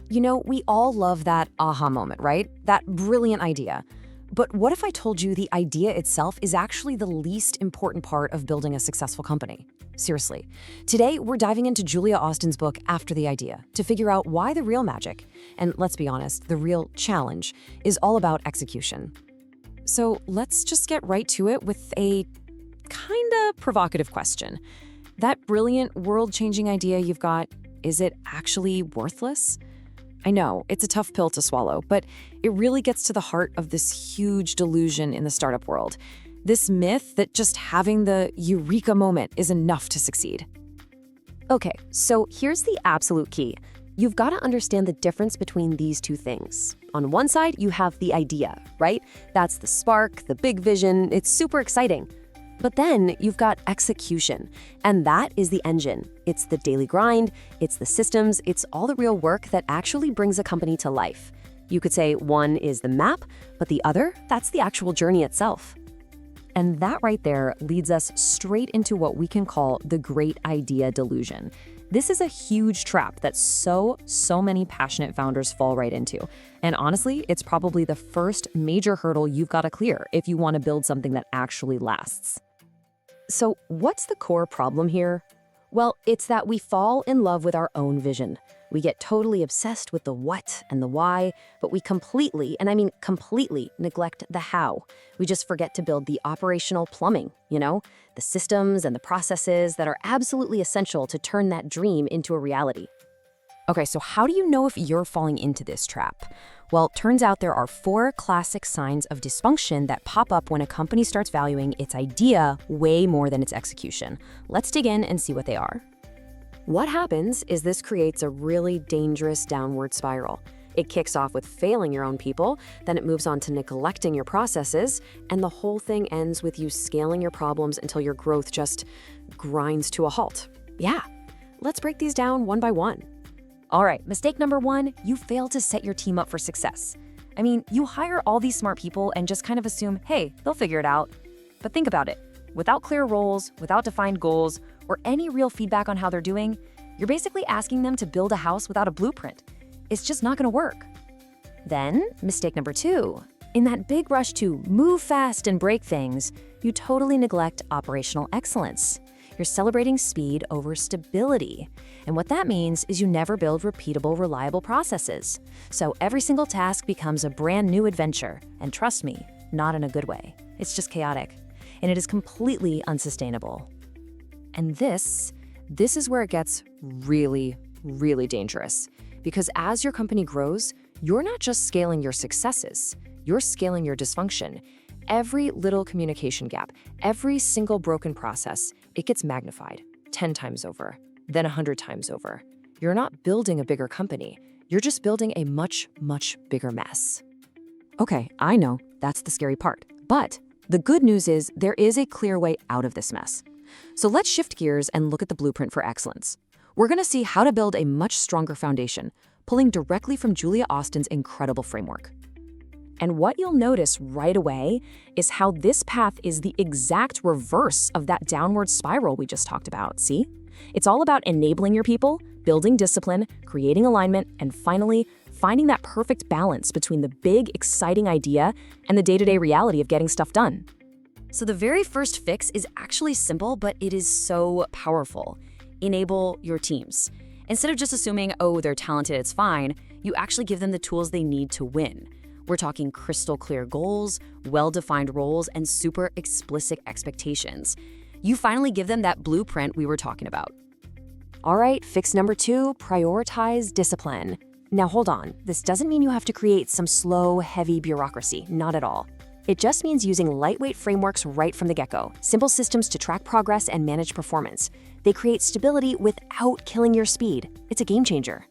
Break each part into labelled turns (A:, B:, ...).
A: You know, we all love that aha moment, right? That brilliant idea. But what if I told you the idea itself is actually the least important part of building a successful company? Seriously. Today, we're diving into Julia Austin's book, After the Idea, to figure out why the real magic, and let's be honest, the real challenge, is all about execution. So let's just get right to it with a kinda provocative question. That brilliant, world-changing idea you've got, is it actually worthless? I know, it's a tough pill to swallow, but it really gets to the heart of this huge delusion in the startup world. This myth that just having the eureka moment is enough to succeed.
B: Okay, so here's the absolute key. You've got to understand the difference between these two things. On one side, you have the idea, right? That's the spark, the big vision, it's super exciting. But then you've got execution, and that is the engine. It's the daily grind, it's the systems, it's all the real work that actually brings a company to life. You could say one is the map, but the other, that's the actual journey itself. And that right there leads us straight into what we can call the great idea delusion. This is a huge trap that so many passionate founders fall right into. And honestly, it's probably the first major hurdle you've got to clear if you want to build something that actually lasts. So what's the core problem here? Well, it's that we fall in love with our own vision. We get totally obsessed with the what and the why, but we completely, and I mean completely, neglect the how. We just forget to build the operational plumbing, the systems and the processes that are absolutely essential to turn that dream into a reality.
A: Okay, so how do you know if you're falling into this trap? Well, turns out there are 4 classic signs of dysfunction that pop up when a company starts valuing its idea way more than its execution. Let's dig in and see what they are. What happens is this creates a really dangerous downward spiral. It kicks off with failing your own people, then it moves on to neglecting your processes, and the whole thing ends with you scaling your problems until your growth just grinds to a halt. Yeah, let's break these down one by one. All right, mistake number 1, you fail to set your team up for success. I mean, you hire all these smart people and just kind of assume, hey, they'll figure it out. But think about it. Without clear roles, without defined goals, or any real feedback on how they're doing, you're basically asking them to build a house without a blueprint. It's just not gonna work. Then, mistake number 2, in that big rush to move fast and break things, you totally neglect operational excellence. You're celebrating speed over stability. And what that means is you never build repeatable, reliable processes. So every single task becomes a brand new adventure. And trust me, not in a good way. It's just chaotic. And it is completely unsustainable. And this is where it gets really, really dangerous. Because as your company grows, you're not just scaling your successes, you're scaling your dysfunction. Every little communication gap, every single broken process, it gets magnified 10 times over, then 100 times over. You're not building a bigger company. You're just building a much bigger mess. Okay, I know, that's the scary part. But the good news is there is a clear way out of this mess. So let's shift gears and look at the blueprint for excellence. We're going to see how to build a much stronger foundation, pulling directly from Julia Austin's incredible framework. And what you'll notice right away is how this path is the exact reverse of that downward spiral we just talked about, see? It's all about enabling your people, building discipline, creating alignment, and finally, finding that perfect balance between the big, exciting idea and the day-to-day reality of getting stuff done. So the very first fix is actually simple, but it is so powerful. Enable your teams. Instead of just assuming, oh, they're talented, it's fine, you actually give them the tools they need to win. We're talking crystal clear goals, well-defined roles, and super explicit expectations. You finally give them that blueprint we were talking about. All right, fix number 2, prioritize discipline. Now hold on, this doesn't mean you have to create some slow, heavy bureaucracy, not at all. It just means using lightweight frameworks right from the get-go, simple systems to track progress and manage performance. They create stability without killing your speed. It's a game changer.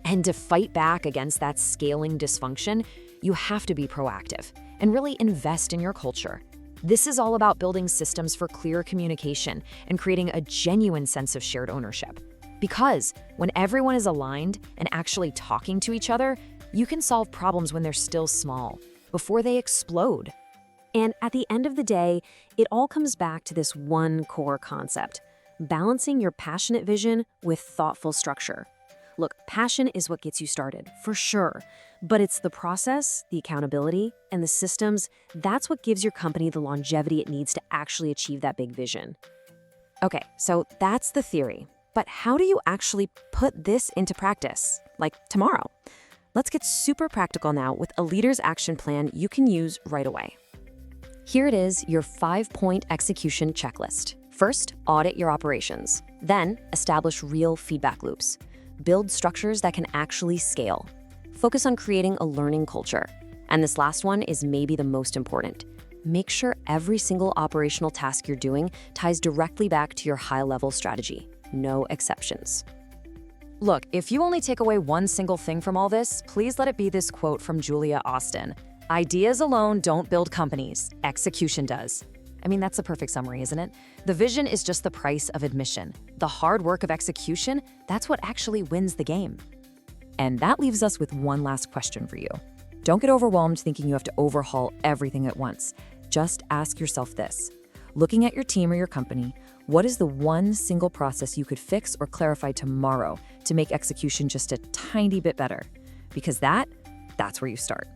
A: And to fight back against that scaling dysfunction, you have to be proactive and really invest in your culture. This is all about building systems for clear communication and creating a genuine sense of shared ownership. Because when everyone is aligned and actually talking to each other, you can solve problems when they're still small, before they explode. And at the end of the day, it all comes back to this one core concept: balancing your passionate vision with thoughtful structure.
B: Look, passion is what gets you started, for sure. But it's the process, the accountability, and the systems that's what gives your company the longevity it needs to actually achieve that big vision.
A: Okay, so that's the theory. But how do you actually put this into practice? Like tomorrow? Let's get super practical now with a leader's action plan you can use right away.
B: Here it is, your 5-point execution checklist. First, audit your operations. Then, establish real feedback loops. Build structures that can actually scale. Focus on creating a learning culture. And this last one is maybe the most important. Make sure every single operational task you're doing ties directly back to your high-level strategy. No exceptions.
A: Look, if you only take away one single thing from all this, please let it be this quote from Julia Austin. Ideas alone don't build companies. Execution does. I mean, that's a perfect summary, isn't it? The vision is just the price of admission. The hard work of execution, that's what actually wins the game. And that leaves us with one last question for you. Don't get overwhelmed thinking you have to overhaul everything at once. Just ask yourself this. Looking at your team or your company, what is the one single process you could fix or clarify tomorrow to make execution just a tiny bit better? Because that's where you start.